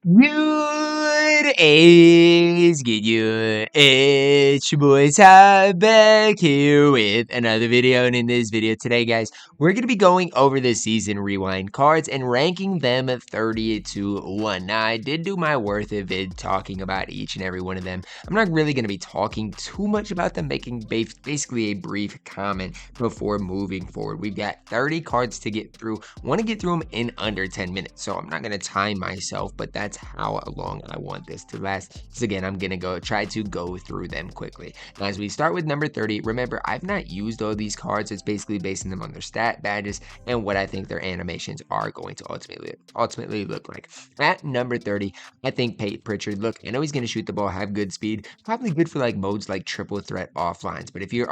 Good is good. It's your boy Ty back here with another video, and in this video today, guys, we're gonna be going over the season rewind cards and ranking them at 30 to 1. Now, I did do my worth of vid talking about each and every one of them. I'm not really gonna be talking too much about them, making basically a brief comment before moving forward. We've got 30 cards to get through. Want to get through them in under 10 minutes, so I'm not gonna time myself, but that's how long I want this to last. So again, I'm gonna try to go through them quickly. Now, as we start with number 30, remember, I've not used all these cards. It's basically basing them on their stat badges and what I think their animations are going to ultimately look like. At number 30, I think Peyton Pritchard. Look, I know he's gonna shoot the ball, have good speed, probably good for like modes like triple threat offlines. But if you're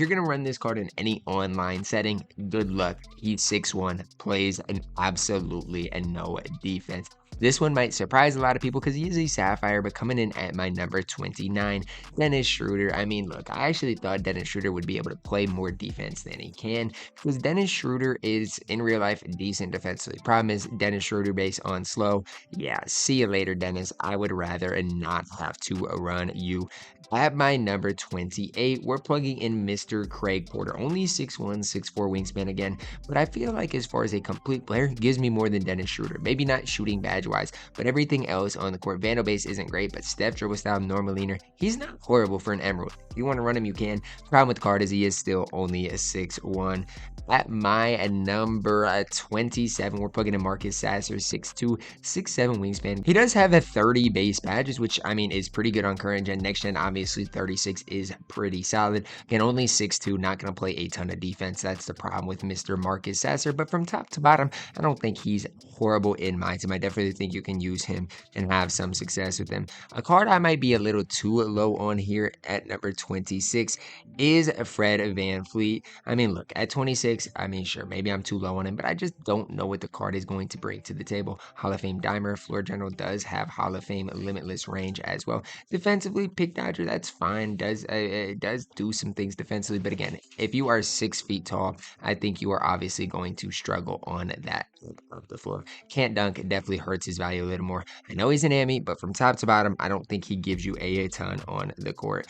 gonna run this card in any online setting, good luck. He's 6'1", plays an absolutely and no defense. This one might surprise a lot of people because he is a sapphire, but coming in at my number 29, Dennis Schroeder. I mean, look, I actually thought Dennis Schroeder would be able to play more defense than he can because Dennis Schroeder is, in real life, decent defensively. Problem is, Dennis Schroeder based on slow. Yeah, see you later, Dennis. I would rather not have to run you. At my number 28, we're plugging in Mr. Craig Porter. Only 6'1", 6'4" wingspan again, but I feel like as far as a complete player, gives me more than Dennis Schroeder. Maybe not shooting badge-wise, but everything else on the court. Vandal base isn't great, but step, dribble style, normal leaner, he's not horrible for an emerald. If you want to run him, you can. Problem with the card is he is still only a 6'1". At my number 27, we're plugging in Marcus Sasser, 6'2", 6'7" wingspan. He does have a 30 base badges, which I mean is pretty good on current gen. Next gen, obviously 36 is pretty solid. Again, only 6'2", not going to play a ton of defense. That's the problem with Mr. Marcus Sasser. But from top to bottom, I don't think he's horrible in my team. I definitely think you can use him and have some success with him. A card I might be a little too low on here at number 26 is Fred VanVleet. I mean, look, at 26, I mean, sure, maybe I'm too low on him, but I just don't know what the card is going to bring to the table. Hall of Fame dimer, floor general, does have Hall of Fame limitless range as well. Defensively, pick dodger, that's fine. It does do some things defensively, but again, if you are 6 feet tall, I think you are obviously going to struggle on that of the floor. Can't dunk, it definitely hurts his value a little more. I know he's an Ammy, but from top to bottom, I don't think he gives you a ton on the court.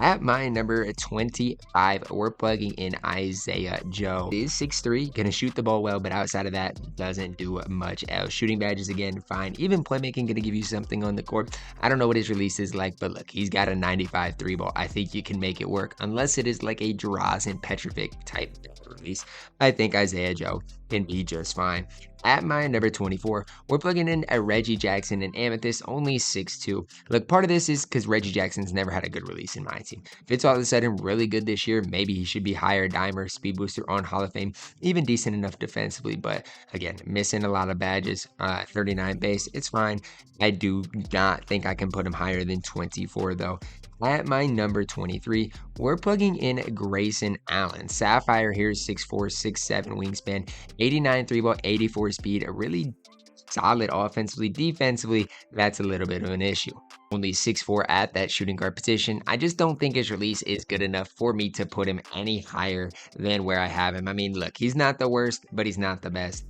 At my number 25, we're plugging in Isaiah Joe. He is 6'3", gonna shoot the ball well, but outside of that, doesn't do much else. Shooting badges, again, fine. Even playmaking, gonna give you something on the court. I don't know what his release is like, but look, he's got a 95 3 ball. I think you can make it work, unless it is like a Drazen Petrovic type release. I think Isaiah Joe can be just fine. At my number 24, we're plugging in a Reggie Jackson and Amethyst, only 6'2". Look, part of this is because Reggie Jackson's never had a good release in my team. If it's all of a sudden really good this year, maybe he should be higher dimer, speed booster on Hall of Fame, even decent enough defensively. But again, missing a lot of badges, 39 base, it's fine. I do not think I can put him higher than 24 though. At my number 23, we're plugging in Grayson Allen. Sapphire here is 6'4", 6'7" wingspan, 89 3 ball, 84 speed, a really solid offensively. Defensively, that's a little bit of an issue. Only 6'4" at that shooting guard position. I just don't think his release is good enough for me to put him any higher than where I have him. I mean, look, he's not the worst, but he's not the best.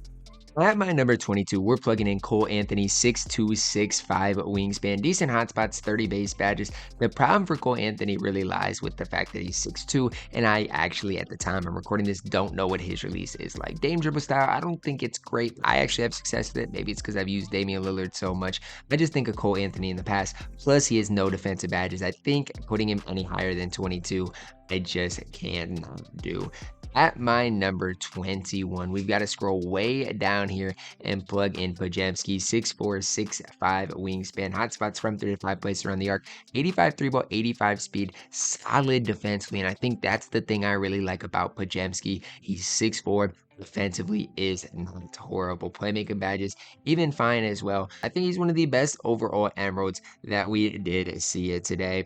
At my number 22, we're plugging in Cole Anthony, 6'2", 6'5" wingspan, decent hotspots, 30 base badges. The problem for Cole Anthony really lies with the fact that he's 6'2", and I actually, at the time I'm recording this, don't know what his release is like. Dame dribble style, I don't think it's great. I actually have success with it. Maybe it's because I've used Damian Lillard so much. I just think of Cole Anthony in the past. Plus, he has no defensive badges. I think putting him any higher than 22, I just cannot do. At my number 21, we've got to scroll way down here and plug in Pajemski, 6'4", 6'5" wingspan, hotspots from 3 to 5 places around the arc, 85 3 ball, 85 speed, solid defensively, and I think that's the thing I really like about Pajemski. He's 6'4", defensively is not horrible. Playmaking badges, even fine as well. I think he's one of the best overall emeralds that we did see today.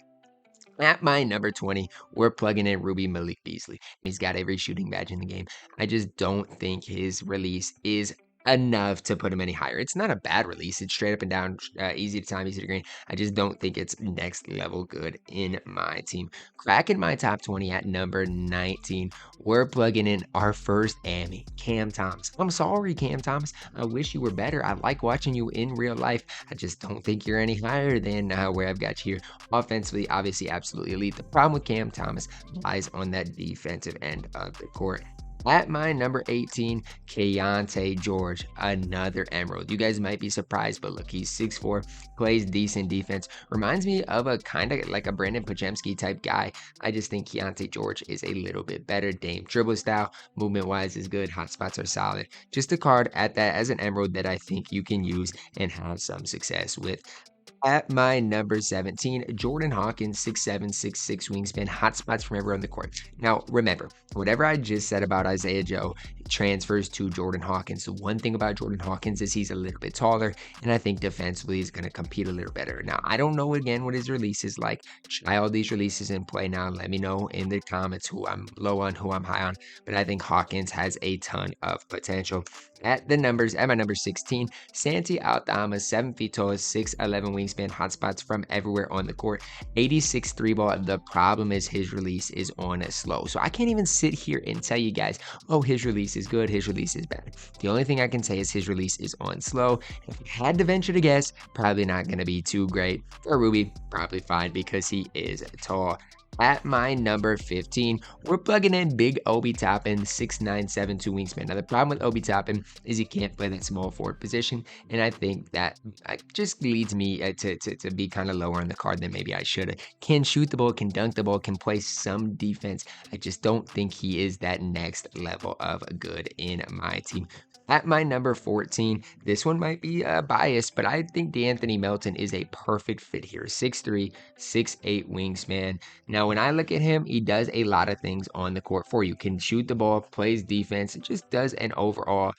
At my number 20, we're plugging in Ruby Malik Beasley. He's got every shooting badge in the game. I just don't think his release is enough to put him any higher. It's not a bad release. It's straight up and down, easy to time, easy to green. I just don't think it's next level good in my team. Cracking my top 20 at number 19. We're plugging in our first Ammy, Cam Thomas. I'm sorry, Cam Thomas. I wish you were better. I like watching you in real life. I just don't think you're any higher than where I've got you here. Offensively, obviously, absolutely elite. The problem with Cam Thomas lies on that defensive end of the court. At my number 18, Keyonte George, another Emerald. You guys might be surprised, but look, he's 6'4", plays decent defense. Reminds me of a kind of like a Brandon Pajemski type guy. I just think Keyonte George is a little bit better. Dame dribble style, movement-wise is good. Hot spots are solid. Just a card at that as an Emerald that I think you can use and have some success with. At my number 17, Jordan Hawkins, 6'7", 6'6", wingspan, hot spots from everywhere on the court. Now, remember, whatever I just said about Isaiah Joe transfers to Jordan Hawkins. The one thing about Jordan Hawkins is he's a little bit taller, and I think defensively he's going to compete a little better. Now, I don't know, again, what his release is like. Try all these releases in play now. Let me know in the comments who I'm low on, who I'm high on. But I think Hawkins has a ton of potential. At my number 16, Santi Aldama, 7 feet tall, 6'11" wingspan, hotspots from everywhere on the court, 86 3 ball. The problem is his release is on slow. So I can't even sit here and tell you guys, oh, his release is good, his release is bad. The only thing I can say is his release is on slow. If I had to venture to guess, probably not going to be too great. For Ruby, probably fine because he is tall. At my number 15, we're plugging in Big Obi Toppin, 6'9", 7'2" wingspan. Now, the problem with Obi Toppin is he can't play that small forward position, and I think that just leads me to be kind of lower on the card than maybe I should. Can shoot the ball, can dunk the ball, can play some defense. I just don't think he is that next level of good in my team. At my number 14, this one might be biased, but I think DeAnthony Melton is a perfect fit here. 6'3", 6'8" wingsman. Now, when I look at him, he does a lot of things on the court for you. Can shoot the ball, plays defense, just does an overall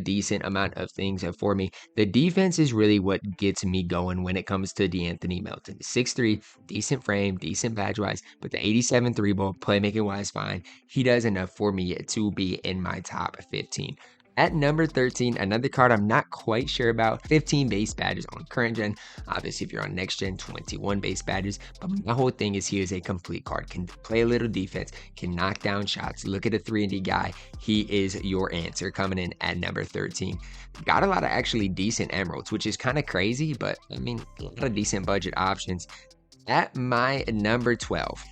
decent amount of things for me. The defense is really what gets me going when it comes to DeAnthony Melton. 6'3", decent frame, decent badge-wise, but the 87 3-ball, playmaking-wise, fine. He does enough for me to be in my top 15. At number 13, another card I'm not quite sure about, 15 base badges on current gen. Obviously, if you're on next gen, 21 base badges. But my whole thing is he is a complete card. Can play a little defense, can knock down shots. Look at a 3-and-D guy. He is your answer coming in at number 13. Got a lot of actually decent emeralds, which is kind of crazy, but I mean, a lot of decent budget options. At my number 12.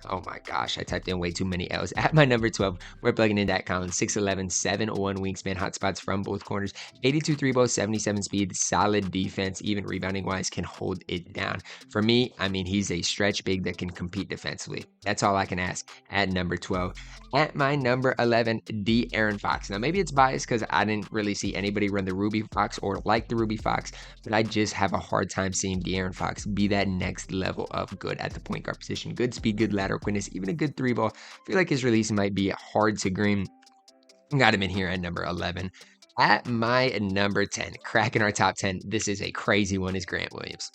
Oh my gosh, I typed in way too many L's. At my number 12, we're plugging in that Collins, 6'11", 7'1" wingspan, hotspots from both corners, 82 3-ball, 77 speed, solid defense, even rebounding-wise, can hold it down. For me, I mean, he's a stretch big that can compete defensively. That's all I can ask at number 12. At my number 11, De'Aaron Fox. Now, maybe it's biased because I didn't really see anybody run the Ruby Fox or like the Ruby Fox, but I just have a hard time seeing De'Aaron Fox be that next level of good at the point guard position. Good speed, good lateral quickness, even a good 3-ball. I feel like his release might be hard to green. Got him in here at number 11. At my number 10, cracking our top 10, this is a crazy one, is Grant Williams.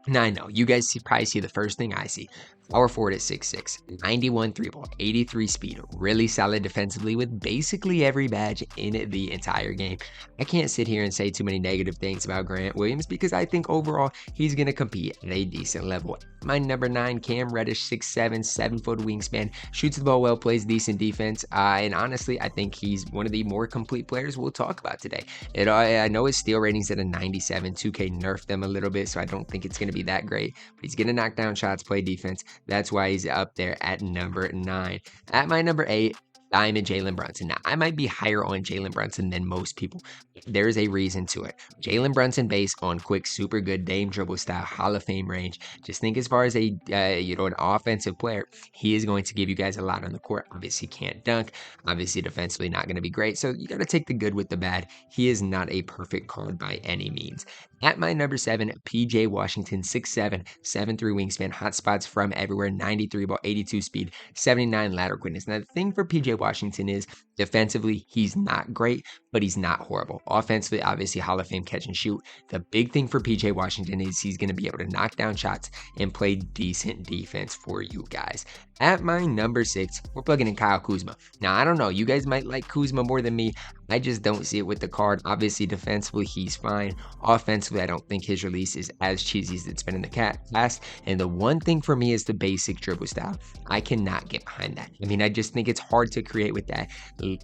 Now, I know, you guys probably see the first thing I see. Power forward at 6'6", 91 3-ball, 83 speed, really solid defensively with basically every badge in the entire game. I can't sit here and say too many negative things about Grant Williams because I think overall he's going to compete at a decent level. My number 9, Cam Reddish, 6'7", 7-foot wingspan, shoots the ball well, plays decent defense, and honestly, I think he's one of the more complete players we'll talk about today. I know his steal rating's at a 97, 2K nerfed them a little bit, so I don't think it's going to be that great, but he's going to knock down shots, play defense. That's why he's up there at number 9. At my number 8, I'm in Jalen Brunson. Now, I might be higher on Jalen Brunson than most people. There's a reason to it. Jalen Brunson based on quick, super good Dame dribble style, Hall of Fame range. Just think as far as an offensive player, he is going to give you guys a lot on the court. Obviously can't dunk. Obviously defensively not going to be great. So you got to take the good with the bad. He is not a perfect card by any means. At my number 7, PJ Washington, 6'7", 7'3" wingspan, hot spots from everywhere, 93 ball, 82 speed, 79 lateral quickness. Now, the thing for PJ Washington is Defensively, he's not great, but he's not horrible. Offensively, obviously, Hall of Fame catch and shoot. The big thing for PJ Washington is he's going to be able to knock down shots and play decent defense for you guys. At my number 6, we're plugging in Kyle Kuzma. Now, I don't know. You guys might like Kuzma more than me. I just don't see it with the card. Obviously, defensively, he's fine. Offensively, I don't think his release is as cheesy as it's been in the past. And the one thing for me is the basic dribble style. I cannot get behind that. I mean, I just think it's hard to create with that.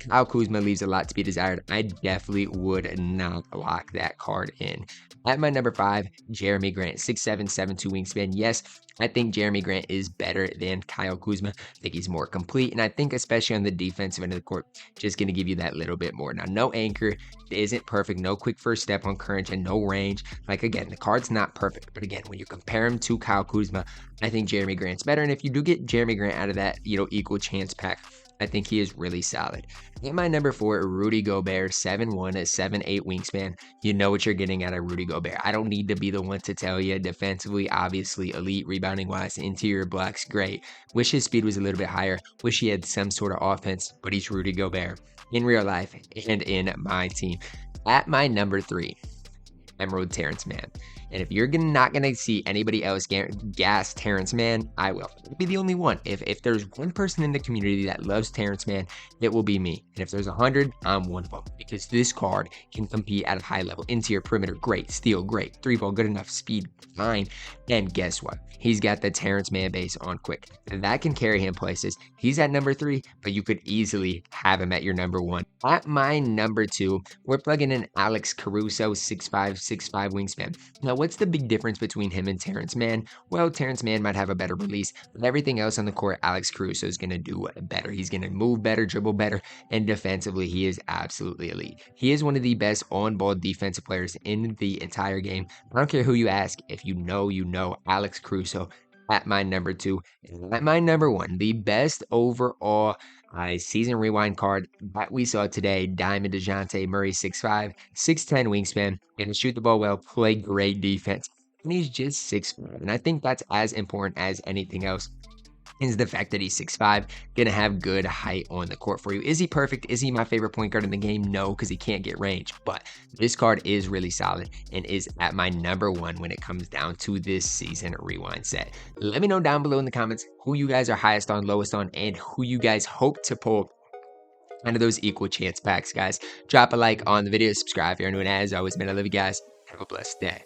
Kyle Kuzma leaves a lot to be desired. I definitely would not lock that card in. At my number 5, Jerami Grant, 6'7", 7'2" wingspan. Yes, I think Jerami Grant is better than Kyle Kuzma. I think he's more complete, and I think especially on the defensive end of the court, just going to give you that little bit more. Now, no anchor isn't perfect, no quick first step on current, and no range. Like, again, the card's not perfect, but again, when you compare him to Kyle Kuzma, I think Jerami Grant's better, and if you do get Jerami Grant out of that, equal chance pack, I think he is really solid. At my number 4, Rudy Gobert, 7'1", 7'8" wingspan. You know what you're getting out of Rudy Gobert. I don't need to be the one to tell you. Defensively, obviously, elite rebounding wise, interior blocks, great. Wish his speed was a little bit higher. Wish he had some sort of offense, but he's Rudy Gobert in real life and in my team. At my number 3, Emerald Terrence Mann. And if you're not going to see anybody else gas Terrence Mann, I will. I'll be the only one. If there's one person in the community that loves Terrence Mann, it will be me. And if there's 100, I'm one of them. Because this card can compete at a high level. Interior perimeter, great. Steal, great. 3-ball, good enough. Speed, fine. And guess what? He's got the Terrence Mann base on quick. That can carry him places. He's at number 3, but you could easily have him at your number 1. At my number 2, we're plugging in Alex Caruso, 6'5", 6'5" wingspan. Now, what's the big difference between him and Terrence Mann? Well, Terrence Mann might have a better release, but everything else on the court, Alex Caruso is going to do better. He's going to move better, dribble better, and defensively, he is absolutely elite. He is one of the best on-ball defensive players in the entire game. I don't care who you ask. If you know, Alex Caruso at my number 2. And at my number 1, the best overall season rewind card that we saw today, Diamond Dejounte Murray, 6'5", 6'10" wingspan, and shoot the ball well, play great defense. And he's just 6'5", and I think that's as important as anything else. Is the fact that he's 6'5", gonna have good height on the court for you. Is he perfect? Is he my favorite point guard in the game? No, because he can't get range. But this card is really solid and is at my number 1 when it comes down to this season rewind set. Let me know down below in the comments who you guys are highest on, lowest on, and who you guys hope to pull out of those equal chance packs, guys. Drop a like on the video, subscribe if you're new, and as always, man, I love you guys. Have a blessed day.